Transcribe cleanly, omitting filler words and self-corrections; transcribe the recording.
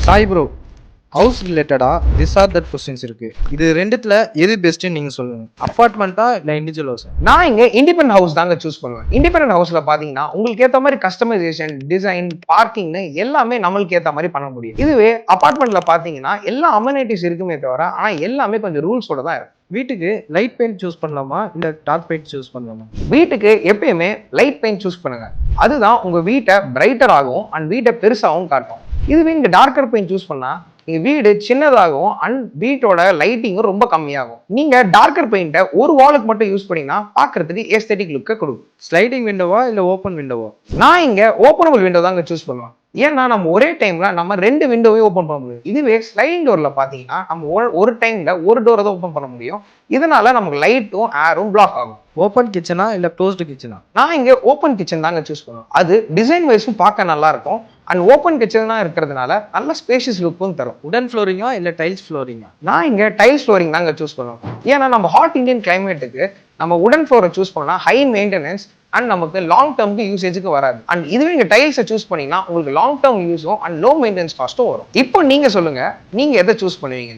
Sai bro, house ரிலேட்டடா this R that questions இருக்கு. இது ரெண்டுத்துல எது பெஸ்ட்னு நீங்க சொல்லுங்க. அபார்ட்மெண்ட்டா இல்ல இண்டிவிஜுவல் ஹவுஸ்? நான் இங்க இண்டிபெண்டன்ட் ஹவுஸ் தாங்க சூஸ் பண்ணுவேன். இண்டிபெண்டன்ட் ஹவுஸ்ல பாத்தீங்கன்னா உங்களுக்கு ஏத்த மாதிரி கஸ்டமைசேஷன், டிசைன், பார்க்கிங்னு எல்லாமே நம்மளுக்கு ஏத்த மாதிரி பண்ண முடியும். இதுவே அபார்ட்மெண்ட்ல பாத்தீங்கன்னா எல்லா அமெனிட்டிஸ் இருக்குமே தவிர ஆனா எல்லாமே கொஞ்சம் ரூல்ஸோட தான் இருக்கும். வீட்டுக்கு லைட் பெயிண்ட் சூஸ் பண்ணலாமா இல்ல டார்க் பெயிண்ட் சூஸ் பண்ணலாமா? வீட்டுக்கு எப்பயுமே லைட் பெயிண்ட் சூஸ் பண்ணுங்க. அதுதான் உங்க வீட்டை பிரைட்டர் ஆகும் அண்ட் வீட்டை பெருசாகவும் காட்டும். இதுவே இங்க டார்க்கர் பெயிண்ட் சூஸ் பண்ணா நீங்க வீடு சின்னதாகவும் அண்ட் வீட்டோட லைட்டிங்கும் ரொம்ப கம்மியாகும். நீங்க டார்க்கர் பெயிண்ட்டை ஒரு வாலுக்கு மட்டும் யூஸ் பண்ணீங்கன்னா பாக்குறதுக்கு ஏஸ்தெட்டிக் லுக்கை கொடுக்கும். ஸ்லைடிங் விண்டோவா இல்ல ஓப்பன் விண்டோவா? நான் இங்க ஓப்பனபிள் விண்டோ தாங்க சூஸ் பண்ணுவேன். ஏன்னா நம்ம ஒரே டைம்ல நம்ம 2 விண்டோவே ஓப்பன் பண்ண முடியும். இதுவே ஸ்லைடிங் டோர்ல பாத்தீங்கன்னா நம்ம ஒரு டைம்ல ஒரு டோரை தான் ஓப்பன் பண்ண முடியும். இதனால நமக்கு லைட்டும் ஏரும் பிளாக் ஆகும். ஓப்பன் கிச்சனா இல்ல க்ளோஸ்டு கிச்சனா? நான் இங்க ஓப்பன் கிச்சன் தாங்க சூஸ் பண்ணுவேன். அது டிசைன் வைஸும் பார்க்க நல்லா இருக்கும் அண்ட் ஓப்பன் கிச்சனா இருக்கிறதுனால நல்ல ஸ்பேஷியஸ் லுக்கும் தரும். உடன் ஃப்ளோரிங்கா இல்ல டைல்ஸ் ஃப்ளோரிங்கா? நான் இங்க டைல்ஸ் ஃப்ளோரிங் தாங்க சூஸ் பண்ணுவேன். ஏன்னா நம்ம ஹாட் இந்தியன் கிளைமேட்டுக்கு நம்ம உடன் ஃப்ளோரை சூஸ் பண்ணா ஹை மெயின்டெனன்ஸ் அண்ட் நமக்கு லாங் டேர்ம்க்கு யூசேஜுக்கு வராது. அண்ட் இதுவே நீங்க டைல்ஸை சூஸ் பண்ணீங்கன்னா உங்களுக்கு லாங் டேர்ம் யூஸும் அண்ட் லோ மெயின்டெனன்ஸ் காஸ்ட்டும் வரும். இப்போ நீங்க சொல்லுங்க, நீங்க எதை சூஸ் பண்ணுவீங்க?